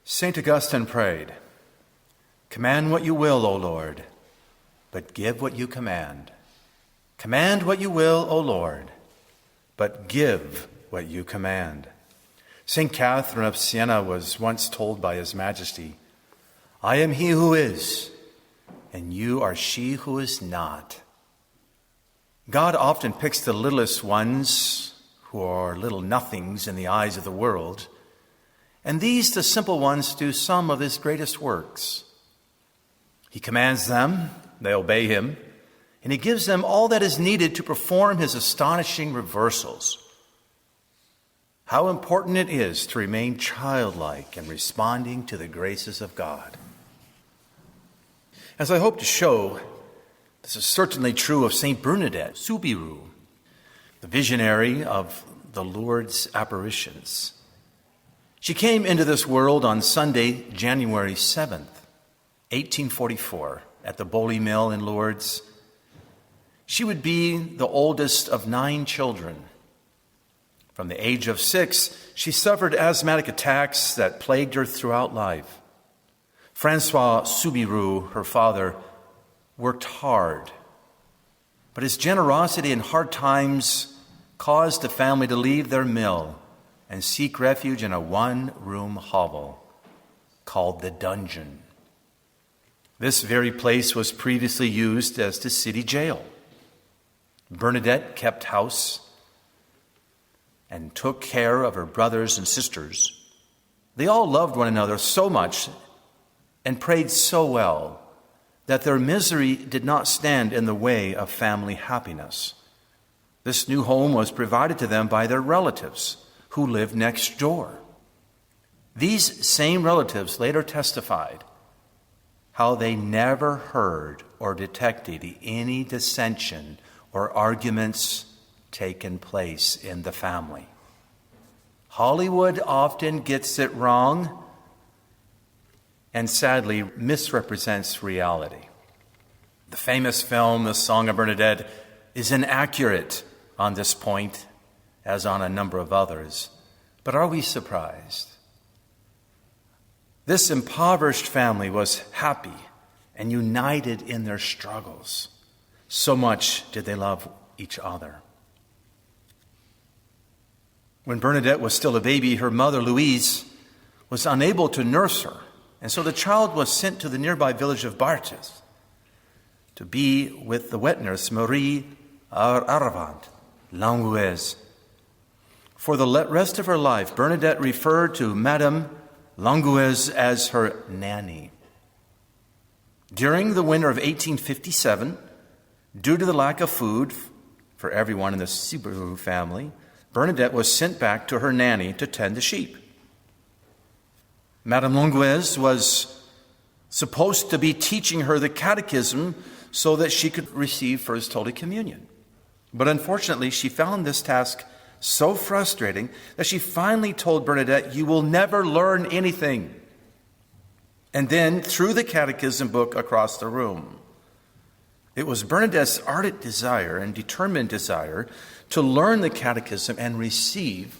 St. Augustine prayed, "Command what you will, O Lord, but give what you command. Command what you will, O Lord, but give what you command." St. Catherine of Siena was once told by His Majesty, "I am he who is, and you are she who is not." God often picks the littlest ones, who are little nothings in the eyes of the world, and these, the simple ones, do some of His greatest works. He commands them, they obey Him, and He gives them all that is needed to perform His astonishing reversals. How important it is to remain childlike in responding to the graces of God. As I hope to show, this is certainly true of St. Bernadette Soubirous, the visionary of the Lord's apparitions. She came into this world on Sunday, January 7th, 1844, at the Bowley Mill in Lourdes. She would be the oldest of 9 children. From the age of 6, she suffered asthmatic attacks that plagued her throughout life. Francois Soubirous, her father, worked hard, but his generosity in hard times caused the family to leave their mill and seek refuge in a one-room hovel called the dungeon. This very place was previously used as the city jail. Bernadette kept house and took care of her brothers and sisters. They all loved one another so much and prayed so well that their misery did not stand in the way of family happiness. This new home was provided to them by their relatives who lived next door. These same relatives later testified how they never heard or detected any dissension or arguments taken place in the family. Hollywood often gets it wrong and sadly misrepresents reality. The famous film, The Song of Bernadette, is inaccurate on this point, as on a number of others. But are we surprised? This impoverished family was happy and united in their struggles. So much did they love each other. When Bernadette was still a baby, her mother, Louise, was unable to nurse her, and so the child was sent to the nearby village of Barthes to be with the wet nurse, Marie Arvant Langouez. For the rest of her life, Bernadette referred to Madame Langouez as her nanny. During the winter of 1857, due to the lack of food for everyone in the Soubirous family, Bernadette was sent back to her nanny to tend the sheep. Madame Langouez was supposed to be teaching her the catechism so that she could receive First Holy Communion. But unfortunately, she found this task so frustrating that she finally told Bernadette, "You will never learn anything," and then threw the catechism book across the room. It was Bernadette's ardent desire and determined desire to learn the catechism and receive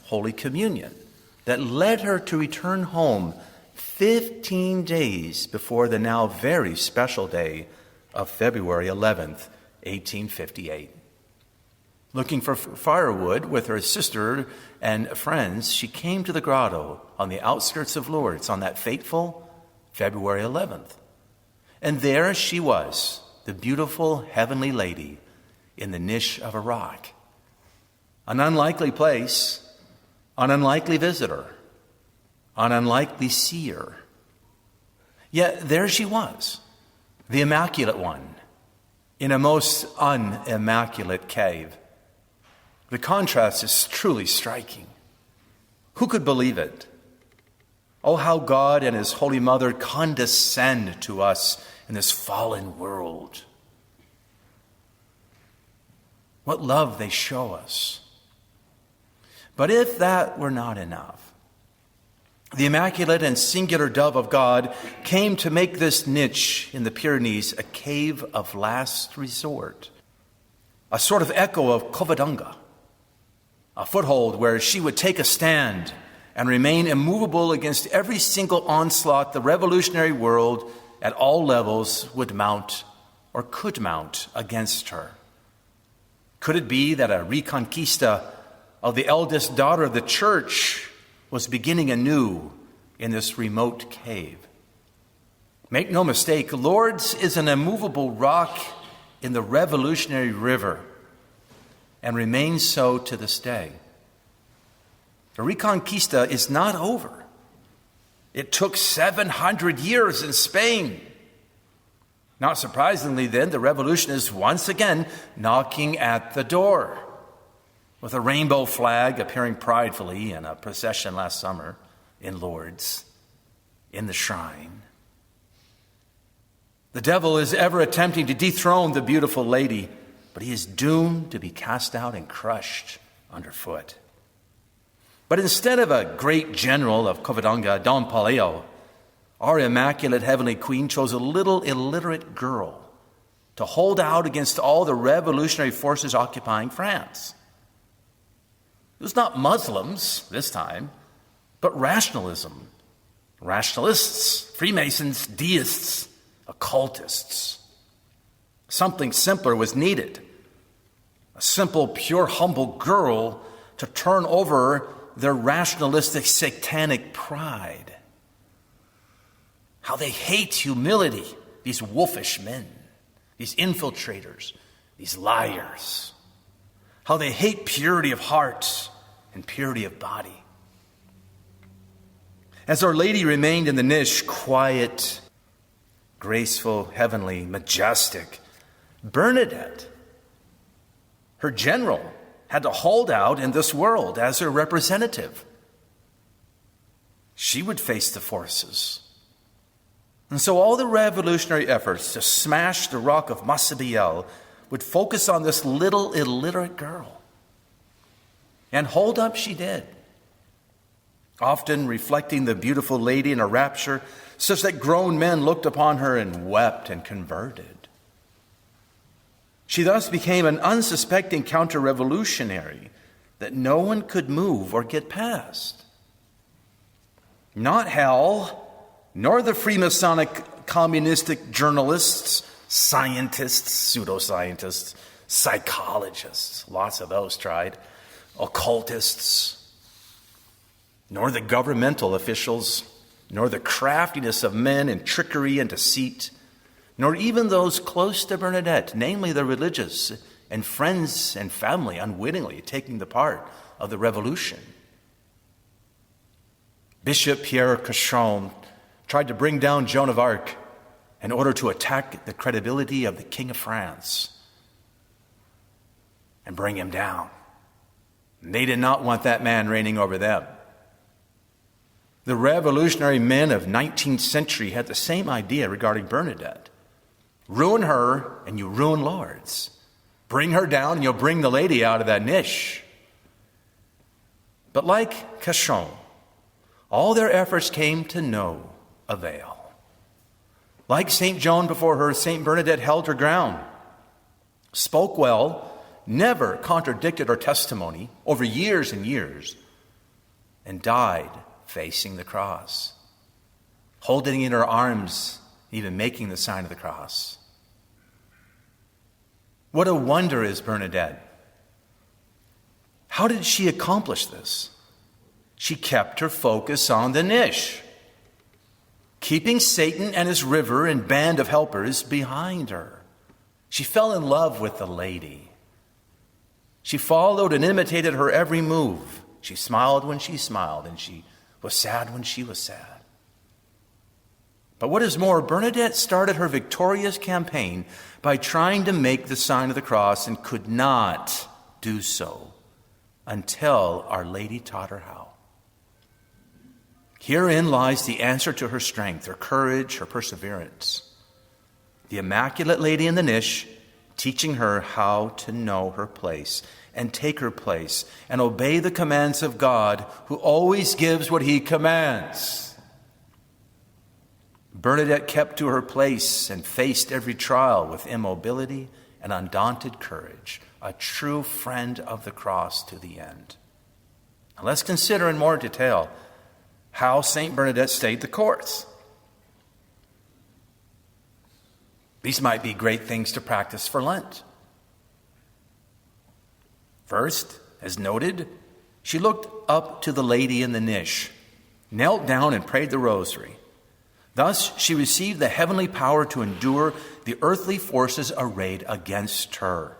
Holy Communion that led her to return home 15 days before the now very special day of February 11th, 1858. Looking for firewood with her sister and friends, she came to the grotto on the outskirts of Lourdes on that fateful February 11th. And there she was, the beautiful heavenly lady in the niche of a rock. An unlikely place, an unlikely visitor, an unlikely seer. Yet there she was, the Immaculate One, in a most unimmaculate cave. The contrast is truly striking. Who could believe it? Oh, how God and His Holy Mother condescend to us in this fallen world. What love they show us. But if that were not enough, the immaculate and singular dove of God came to make this niche in the Pyrenees a cave of last resort, a sort of echo of Covadonga, a foothold where she would take a stand and remain immovable against every single onslaught the revolutionary world at all levels would mount or could mount against her? Could it be that a reconquista of the eldest daughter of the church was beginning anew in this remote cave? Make no mistake, Lourdes is an immovable rock in the revolutionary river and remains so to this day. The Reconquista is not over. It took 700 years in Spain. Not surprisingly, then, the revolution is once again knocking at the door, with a rainbow flag appearing pridefully in a procession last summer in Lourdes, in the shrine. The devil is ever attempting to dethrone the beautiful lady, but he is doomed to be cast out and crushed underfoot. But instead of a great general of Covadonga, Don Paleo, our immaculate heavenly queen chose a little illiterate girl to hold out against all the revolutionary forces occupying France. It was not Muslims this time, but rationalism. Rationalists, Freemasons, deists, occultists. Something simpler was needed. A simple, pure, humble girl to turn over their rationalistic, satanic pride. How they hate humility, these wolfish men, these infiltrators, these liars. How they hate purity of heart and purity of body. As Our Lady remained in the niche, quiet, graceful, heavenly, majestic, Bernadette, her general, had to hold out in this world as her representative. She would face the forces. And so all the revolutionary efforts to smash the rock of Massabielle would focus on this little illiterate girl. And hold up she did, often reflecting the beautiful lady in a rapture, such that grown men looked upon her and wept and converted. She thus became an unsuspecting counter-revolutionary that no one could move or get past. Not hell, nor the Freemasonic communistic journalists, scientists, pseudoscientists, psychologists, lots of those tried, occultists, nor the governmental officials, nor the craftiness of men in trickery and deceit, nor even those close to Bernadette, namely the religious and friends and family unwittingly taking the part of the revolution. Bishop Pierre Cauchon tried to bring down Joan of Arc in order to attack the credibility of the King of France and bring him down. And they did not want that man reigning over them. The revolutionary men of 19th century had the same idea regarding Bernadette. Ruin her and you ruin Lourdes. Bring her down and you'll bring the lady out of that niche. But like Cauchon, all their efforts came to no avail. Like St. Joan before her, St. Bernadette held her ground, spoke well, never contradicted her testimony over years and years, and died facing the cross, holding in her arms, even making the sign of the cross. What a wonder is Bernadette. How did she accomplish this? She kept her focus on the niche, keeping Satan and his river and band of helpers behind her. She fell in love with the lady. She followed and imitated her every move. She smiled when she smiled, and she was sad when she was sad. But what is more, Bernadette started her victorious campaign by trying to make the sign of the cross and could not do so until Our Lady taught her how. Herein lies the answer to her strength, her courage, her perseverance. The Immaculate Lady in the niche teaching her how to know her place and take her place and obey the commands of God, who always gives what he commands. Bernadette kept to her place and faced every trial with immobility and undaunted courage, a true friend of the cross to the end. Now let's consider in more detail how St. Bernadette stayed the course. These might be great things to practice for Lent. First, as noted, she looked up to the lady in the niche, knelt down and prayed the rosary. Thus, she received the heavenly power to endure the earthly forces arrayed against her.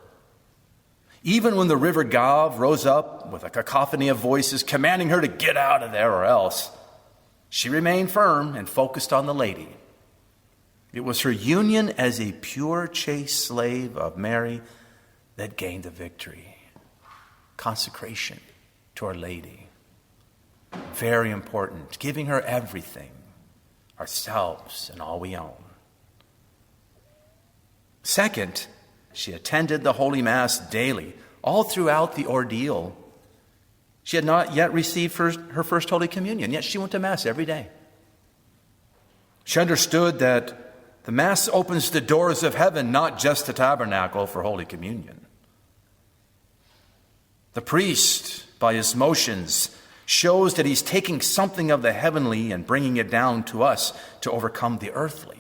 Even when the river Gave rose up with a cacophony of voices commanding her to get out of there or else, she remained firm and focused on the lady. It was her union as a pure, chaste slave of Mary that gained the victory. Consecration to Our Lady. Very important. Giving her everything, ourselves and all we own. Second, she attended the Holy Mass daily, all throughout the ordeal. She had not yet received her first Holy Communion, yet she went to Mass every day. She understood that the Mass opens the doors of heaven, not just the tabernacle for Holy Communion. The priest, by his motions, shows that he's taking something of the heavenly and bringing it down to us to overcome the earthly.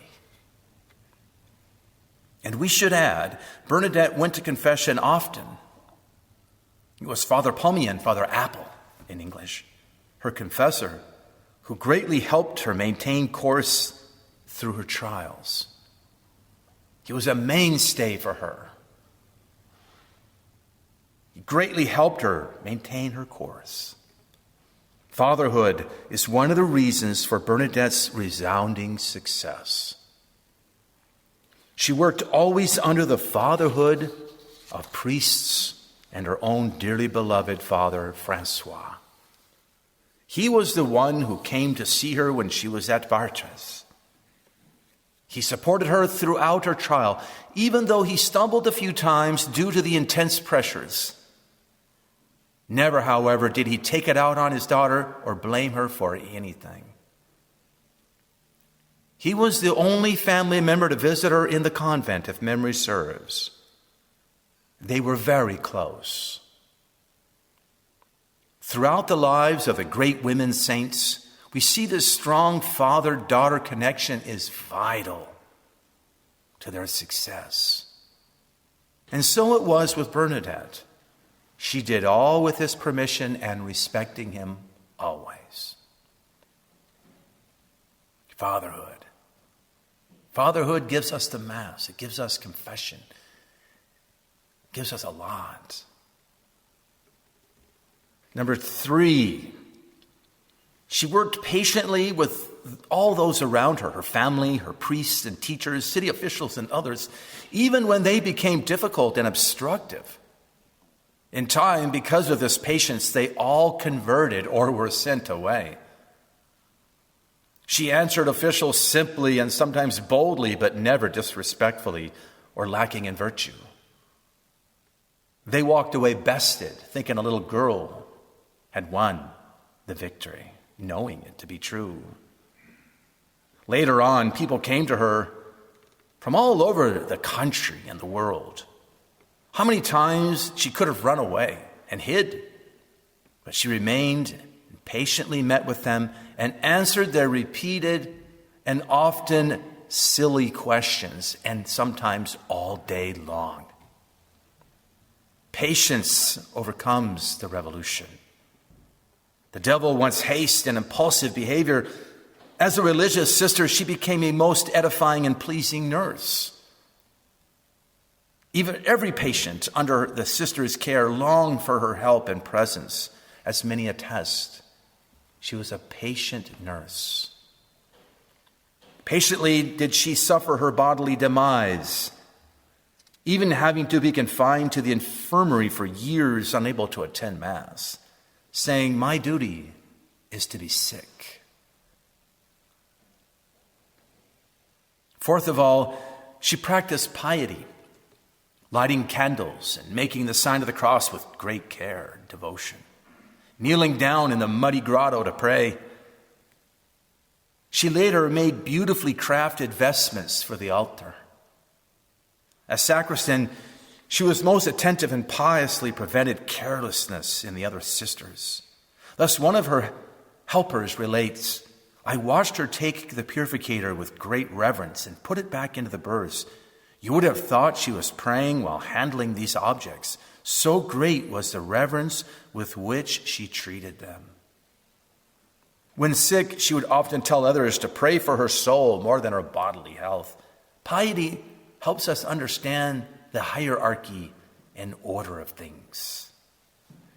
And we should add, Bernadette went to confession often. It was Father Pomian, Father Apple in English, her confessor, who greatly helped her maintain course through her trials. He was a mainstay for her. He greatly helped her maintain her course. Fatherhood is one of the reasons for Bernadette's resounding success. She worked always under the fatherhood of priests and her own dearly beloved Father Francois. He was the one who came to see her when she was at Vartres. He supported her throughout her trial, even though he stumbled a few times due to the intense pressures. Never, however, did he take it out on his daughter or blame her for anything. He was the only family member to visit her in the convent, if memory serves. They were very close. Throughout the lives of the great women saints, we see this strong father-daughter connection is vital to their success. And so it was with Bernadette. She did all with his permission and respecting him always. Fatherhood. Fatherhood gives us the Mass. It gives us confession. It gives us a lot. Number 3, she worked patiently with all those around her, her family, her priests and teachers, city officials and others, even when they became difficult and obstructive. In time, because of this patience, they all converted or were sent away. She answered officials simply and sometimes boldly, but never disrespectfully or lacking in virtue. They walked away bested, thinking a little girl had won the victory, knowing it to be true. Later on, people came to her from all over the country and the world. How many times she could have run away and hid, but she remained and patiently met with them and answered their repeated and often silly questions, and sometimes all day long. Patience overcomes the revolution. The devil wants haste and impulsive behavior. As a religious sister, she became a most edifying and pleasing nurse. Even every patient under the sister's care longed for her help and presence, as many attest. She was a patient nurse. Patiently did she suffer her bodily demise, even having to be confined to the infirmary for years, unable to attend Mass, saying, "My duty is to be sick." Fourth of all, she practiced piety, lighting candles and making the sign of the cross with great care and devotion, kneeling down in the muddy grotto to pray. She later made beautifully crafted vestments for the altar. As sacristan, she was most attentive and piously prevented carelessness in the other sisters. Thus, one of her helpers relates, I watched her take the purificator with great reverence and put it back into the berths. You would have thought she was praying while handling these objects. So great was the reverence with which she treated them. When sick, she would often tell others to pray for her soul more than her bodily health. Piety helps us understand the hierarchy and order of things.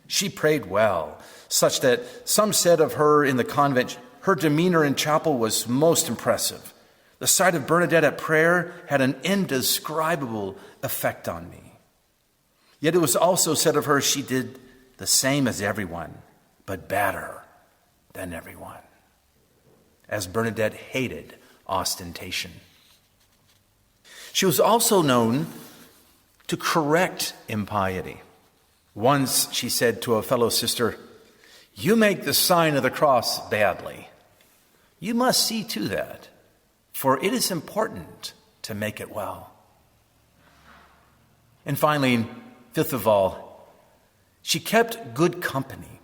She prayed well, such that some said of her in the convent, her demeanor in chapel was most impressive. The sight of Bernadette at prayer had an indescribable effect on me. Yet it was also said of her she did the same as everyone, but better than everyone, as Bernadette hated ostentation. She was also known to correct impiety. Once she said to a fellow sister, you make the sign of the cross badly. You must see to that, for it is important to make it well. And finally, fifth of all, she kept good company.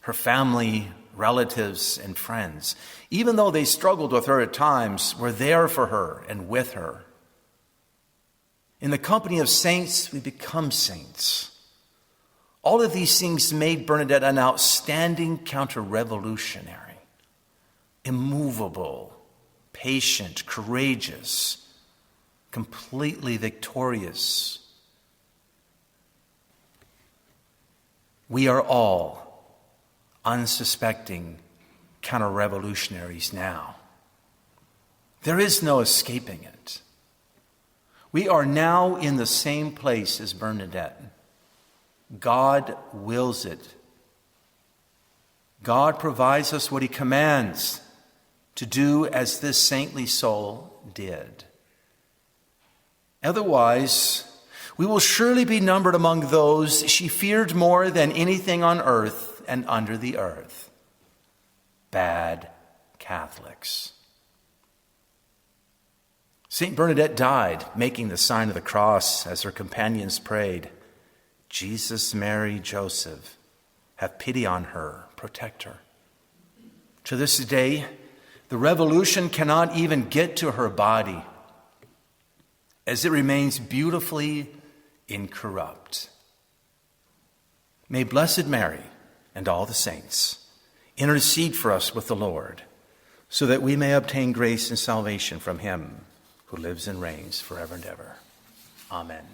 Her family, relatives, and friends, even though they struggled with her at times, were there for her and with her. In the company of saints, we become saints. All of these things made Bernadette an outstanding counter-revolutionary, immovable, patient, courageous, completely victorious. We are all unsuspecting counter-revolutionaries now. There is no escaping it. We are now in the same place as Bernadette. God wills it. God provides us what he commands to do as this saintly soul did. Otherwise, we will surely be numbered among those she feared more than anything on earth and under the earth. Bad Catholics. St. Bernadette died making the sign of the cross as her companions prayed, Jesus, Mary, Joseph, have pity on her, protect her. To this day, the revolution cannot even get to her body as it remains beautifully incorrupt. May Blessed Mary and all the saints intercede for us with the Lord so that we may obtain grace and salvation from him who lives and reigns forever and ever. Amen.